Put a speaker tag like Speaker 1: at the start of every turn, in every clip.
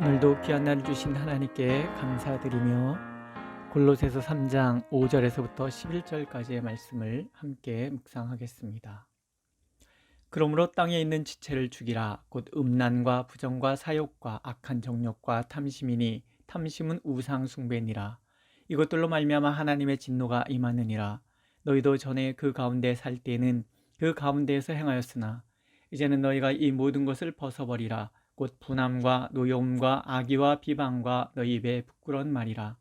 Speaker 1: 오늘도 귀한 날을 주신 하나님께 감사드리며 골로새서 3장 5절에서부터 11절까지의 말씀을 함께 묵상하겠습니다. 그러므로 땅에 있는 지체를 죽이라. 곧 음란과 부정과 사욕과 악한 정욕과 탐심이니 탐심은 우상 숭배니라. 이것들로 말미암아 하나님의 진노가 임하느니라. 너희도 전에 그 가운데 살 때에는 그 가운데에서 행하였으나 이제는 너희가 이 모든 것을 벗어버리라. 곧 분함과 노여움과 악의와 비방과 너희 입에 부끄러운 말이라.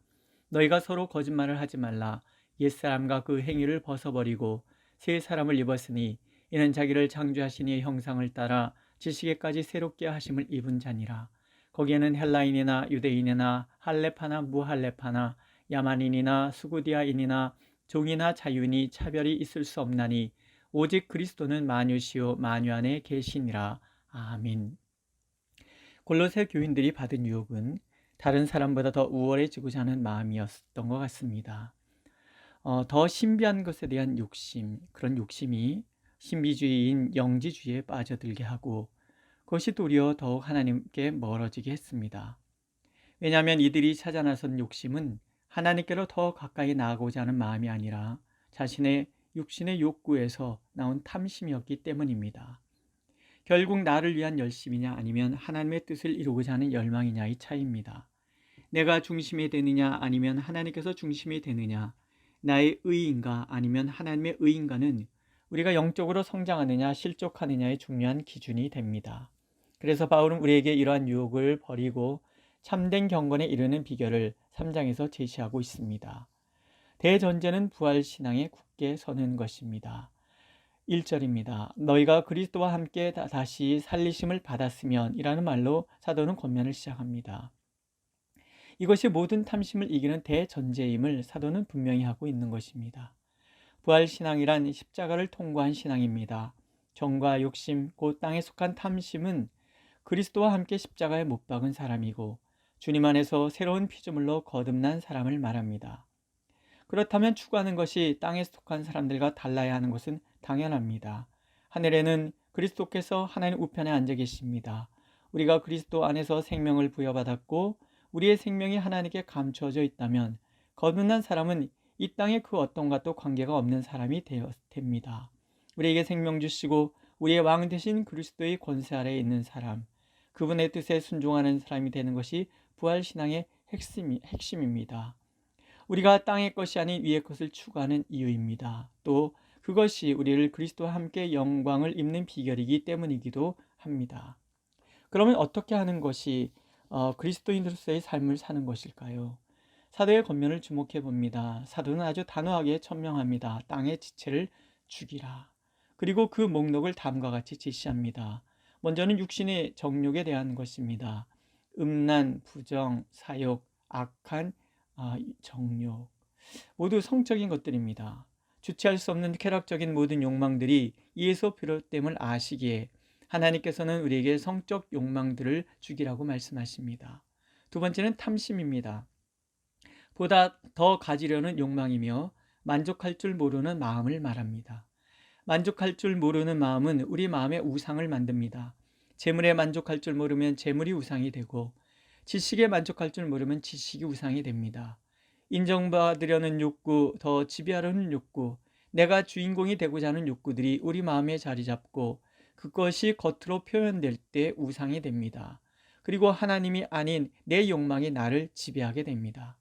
Speaker 1: 너희가 서로 거짓말을 하지 말라. 옛사람과 그 행위를 벗어버리고 새 사람을 입었으니 이는 자기를 창조하신 이의 형상을 따라 지식에까지 새롭게 하심을 입은 자니라. 거기에는 헬라인이나 유대인이나 할렙하나 무할렙하나 야만인이나 수구디아인이나 종이나 자유인이 차별이 있을 수 없나니 오직 그리스도는 만유시요 만유 안에 계시니라. 아멘. 골로새 교인들이 받은 유혹은 다른 사람보다 더 우월해지고자 하는 마음이었던 것 같습니다. 더 신비한 것에 대한 욕심, 그런 욕심이 신비주의인 영지주의에 빠져들게 하고 그것이 도리어 더욱 하나님께 멀어지게 했습니다. 왜냐하면 이들이 찾아 나선 욕심은 하나님께로 더 가까이 나아가고자 하는 마음이 아니라 자신의 육신의 욕구에서 나온 탐심이었기 때문입니다. 결국 나를 위한 열심이냐 아니면 하나님의 뜻을 이루고자 하는 열망이냐의 차이입니다. 내가 중심이 되느냐 아니면 하나님께서 중심이 되느냐, 나의 의인가 아니면 하나님의 의인가는 우리가 영적으로 성장하느냐 실족하느냐의 중요한 기준이 됩니다. 그래서 바울은 우리에게 이러한 유혹을 버리고 참된 경건에 이르는 비결을 3장에서 제시하고 있습니다. 대전제는 부활신앙에 굳게 서는 것입니다. 1절입니다. 너희가 그리스도와 함께 다시 살리심을 받았으면 이라는 말로 사도는 권면을 시작합니다. 이것이 모든 탐심을 이기는 대전제임을 사도는 분명히 하고 있는 것입니다. 부활신앙이란 십자가를 통과한 신앙입니다. 정과 욕심, 곧 땅에 속한 탐심은 그리스도와 함께 십자가에 못 박은 사람이고 주님 안에서 새로운 피조물로 거듭난 사람을 말합니다. 그렇다면 추구하는 것이 땅에 속한 사람들과 달라야 하는 것은 당연합니다. 하늘에는 그리스도께서 하나님 우편에 앉아 계십니다. 우리가 그리스도 안에서 생명을 부여받았고 우리의 생명이 하나님께 감추어져 있다면 거듭난 사람은 이 땅의 그 어떤 것도 관계가 없는 사람이 됩니다. 우리에게 생명 주시고 우리의 왕 되신 그리스도의 권세 아래에 있는 사람, 그분의 뜻에 순종하는 사람이 되는 것이 부활신앙의 핵심입니다. 우리가 땅의 것이 아닌 위의 것을 추구하는 이유입니다. 또 그것이 우리를 그리스도와 함께 영광을 입는 비결이기 때문이기도 합니다. 그러면 어떻게 하는 것이 그리스도인으로서의 삶을 사는 것일까요? 사도의 권면을 주목해 봅니다. 사도는 아주 단호하게 천명합니다. 땅의 지체를 죽이라. 그리고 그 목록을 다음과 같이 제시합니다. 먼저는 육신의 정욕에 대한 것입니다. 음란, 부정, 사욕, 악한 정욕, 모두 성적인 것들입니다. 주체할 수 없는 쾌락적인 모든 욕망들이 이에서 비롯됨을 아시기에 하나님께서는 우리에게 성적 욕망들을 죽이라고 말씀하십니다. 두 번째는 탐심입니다. 보다 더 가지려는 욕망이며 만족할 줄 모르는 마음을 말합니다. 만족할 줄 모르는 마음은 우리 마음의 우상을 만듭니다. 재물에 만족할 줄 모르면 재물이 우상이 되고 지식에 만족할 줄 모르면 지식이 우상이 됩니다. 인정받으려는 욕구, 더 지배하려는 욕구, 내가 주인공이 되고자 하는 욕구들이 우리 마음에 자리 잡고 그것이 겉으로 표현될 때 우상이 됩니다. 그리고 하나님이 아닌 내 욕망이 나를 지배하게 됩니다.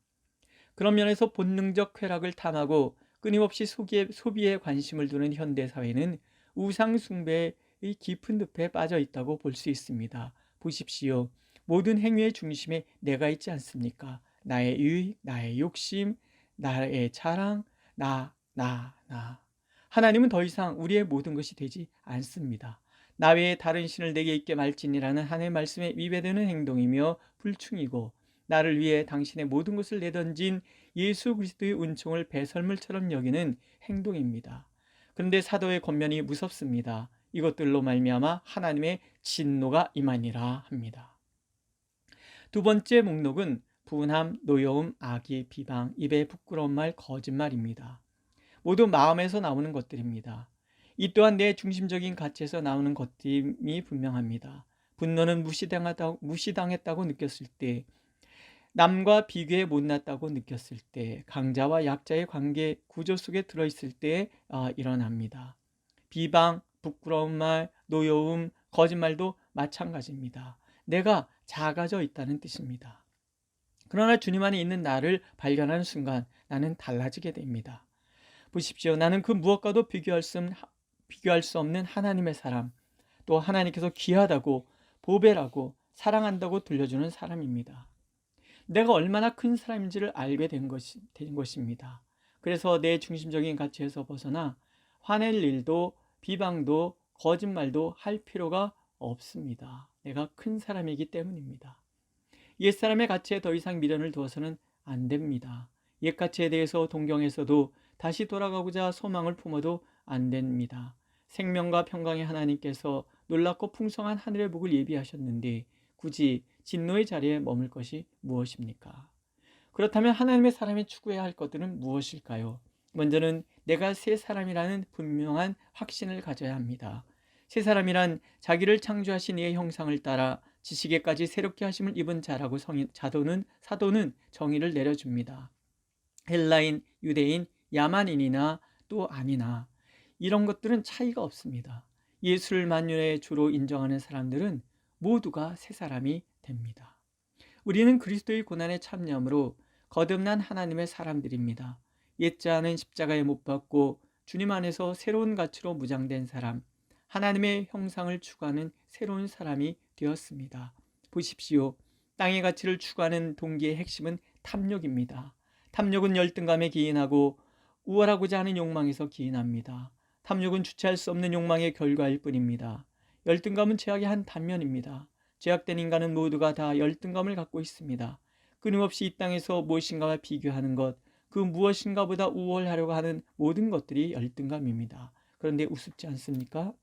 Speaker 1: 그런 면에서 본능적 쾌락을 탐하고 끊임없이 소비에 관심을 두는 현대사회는 우상 숭배의 깊은 늪에 빠져 있다고 볼 수 있습니다. 보십시오. 모든 행위의 중심에 내가 있지 않습니까? 나의 유익, 나의 욕심, 나의 자랑, 나. 하나님은 더 이상 우리의 모든 것이 되지 않습니다. 나 외에 다른 신을 내게 있게 말지니라는 하나님의 말씀에 위배되는 행동이며 불충이고 나를 위해 당신의 모든 것을 내던진 예수 그리스도의 은총을 배설물처럼 여기는 행동입니다. 그런데 사도의 권면이 무섭습니다. 이것들로 말미암아 하나님의 진노가 임하니라 합니다. 두 번째 목록은 분함, 노여움, 악의, 비방, 입에 부끄러운 말, 거짓말입니다. 모두 마음에서 나오는 것들입니다. 이 또한 내 중심적인 가치에서 나오는 것임이 분명합니다. 분노는 무시당했다고 느꼈을 때, 남과 비교해 못났다고 느꼈을 때, 강자와 약자의 관계 구조 속에 들어있을 때 일어납니다. 비방, 부끄러운 말, 노여움, 거짓말도 마찬가지입니다. 내가 작아져 있다는 뜻입니다. 그러나 주님 안에 있는 나를 발견하는 순간 나는 달라지게 됩니다. 보십시오. 나는 그 무엇과도 비교할 수 없는 하나님의 사람, 또 하나님께서 귀하다고 보배라고 사랑한다고 들려주는 사람입니다. 내가 얼마나 큰 사람인지를 알게 된 것입니다. 그래서 내 중심적인 가치에서 벗어나 화낼 일도 비방도 거짓말도 할 필요가 없습니다. 내가 큰 사람이기 때문입니다. 옛사람의 가치에 더 이상 미련을 두어서는 안 됩니다. 옛 가치에 대해서 동경해서도 다시 돌아가고자 소망을 품어도 안 됩니다. 생명과 평강의 하나님께서 놀랍고 풍성한 하늘의 복을 예비하셨는데 굳이 진노의 자리에 머물 것이 무엇입니까? 그렇다면 하나님의 사람이 추구해야 할 것들은 무엇일까요? 먼저는 내가 새 사람이라는 분명한 확신을 가져야 합니다. 새 사람이란 자기를 창조하신 이의 형상을 따라 지식에까지 새롭게 하심을 입은 자라고 사도는 정의를 내려줍니다. 헬라인, 유대인, 야만인이나 또 아니나 이런 것들은 차이가 없습니다. 예수를 만유의 주로 인정하는 사람들은 모두가 새 사람이 됩니다. 우리는 그리스도의 고난에 참여함으로 거듭난 하나님의 사람들입니다. 옛자는 십자가에 못 박고 주님 안에서 새로운 가치로 무장된 사람, 하나님의 형상을 추구하는 새로운 사람이 되었습니다. 보십시오. 땅의 가치를 추구하는 동기의 핵심은 탐욕입니다. 탐욕은 열등감에 기인하고 우월하고자 하는 욕망에서 기인합니다. 탐욕은 주체할 수 없는 욕망의 결과일 뿐입니다. 열등감은 죄악의 한 단면입니다. 죄악된 인간은 모두가 다 열등감을 갖고 있습니다. 끊임없이 이 땅에서 무엇인가와 비교하는 것, 그 무엇인가보다 우월하려고 하는 모든 것들이 열등감입니다. 그런데 우습지 않습니까?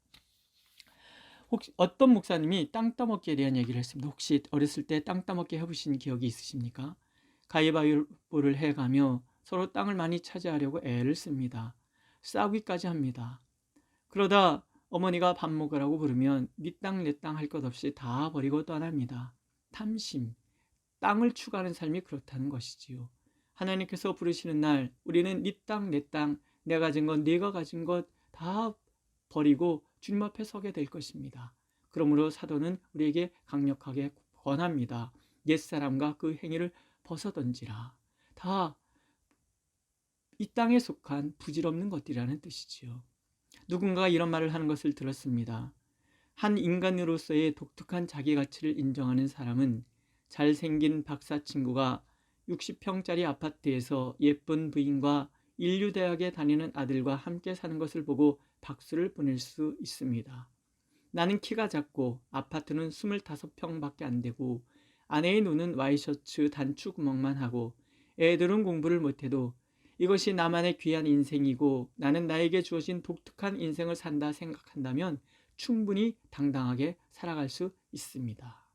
Speaker 1: 혹시 어떤 목사님이 땅 따먹기에 대한 얘기를 했습니다. 혹시 어렸을 때 땅 따먹기 해보신 기억이 있으십니까? 가위바위보를 해가며 서로 땅을 많이 차지하려고 애를 씁니다. 싸우기까지 합니다. 그러다 어머니가 밥 먹으라고 부르면 네 땅 내 땅 할 것 없이 다 버리고 떠납니다. 탐심, 땅을 추구하는 삶이 그렇다는 것이지요. 하나님께서 부르시는 날 우리는 네 땅 내 땅, 내가 가진 것 네가 가진 것 다 버리고 주님 앞에 서게 될 것입니다. 그러므로 사도는 우리에게 강력하게 권합니다. 옛사람과 그 행위를 벗어던지라. 다 이 땅에 속한 부질없는 것들이라는 뜻이지요. 누군가가 이런 말을 하는 것을 들었습니다. 한 인간으로서의 독특한 자기 가치를 인정하는 사람은 잘생긴 박사 친구가 60평짜리 아파트에서 예쁜 부인과 인류대학에 다니는 아들과 함께 사는 것을 보고 박수를 보낼 수 있습니다. 나는 키가 작고 아파트는 25평밖에 안 되고 아내의 눈은 와이셔츠 단추 구멍만 하고 애들은 공부를 못해도 이것이 나만의 귀한 인생이고 나는 나에게 주어진 독특한 인생을 산다 생각한다면 충분히 당당하게 살아갈 수 있습니다.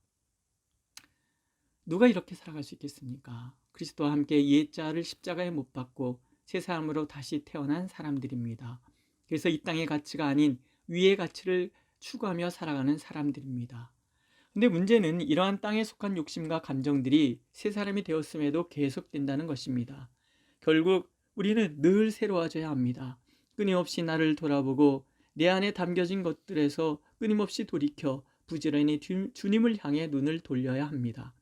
Speaker 1: 누가 이렇게 살아갈 수 있겠습니까? 그리스도와 함께 옛자를 십자가에 못 박고 새 사람으로 다시 태어난 사람들입니다. 그래서 이 땅의 가치가 아닌 위의 가치를 추구하며 살아가는 사람들입니다. 근데 문제는 이러한 땅에 속한 욕심과 감정들이 새 사람이 되었음에도 계속된다는 것입니다. 결국 우리는 늘 새로워져야 합니다. 끊임없이 나를 돌아보고 내 안에 담겨진 것들에서 끊임없이 돌이켜 부지런히 주님을 향해 눈을 돌려야 합니다.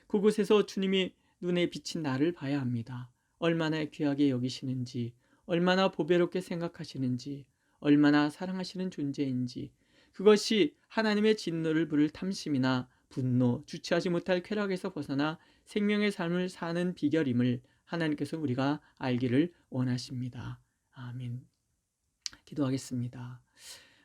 Speaker 1: 그곳에서 주님이 눈에 비친 나를 봐야 합니다. 얼마나 귀하게 여기시는지, 얼마나 보배롭게 생각하시는지, 얼마나 사랑하시는 존재인지, 그것이 하나님의 진노를 부를 탐심이나 분노, 주체하지 못할 쾌락에서 벗어나 생명의 삶을 사는 비결임을 하나님께서 우리가 알기를 원하십니다. 아멘. 기도하겠습니다.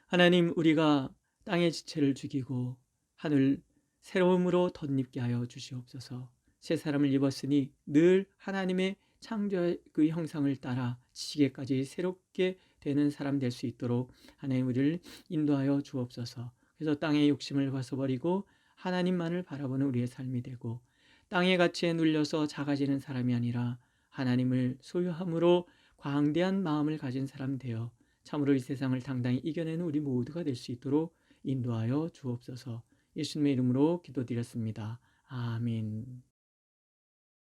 Speaker 1: 하나님, 우리가 땅의 지체를 죽이고 하늘 새로움으로 덧입게 하여 주시옵소서. 새 사람을 입었으니 늘 하나님의 창조의 그 형상을 따라 지식에까지 새롭게 되는 사람 될 수 있도록 하나님 우리를 인도하여 주옵소서. 그래서 땅의 욕심을 벗어버리고 하나님만을 바라보는 우리의 삶이 되고 땅의 가치에 눌려서 작아지는 사람이 아니라 하나님을 소유함으로 광대한 마음을 가진 사람 되어 참으로 이 세상을 당당히 이겨내는 우리 모두가 될 수 있도록 인도하여 주옵소서. 예수님의 이름으로 기도드렸습니다. 아멘.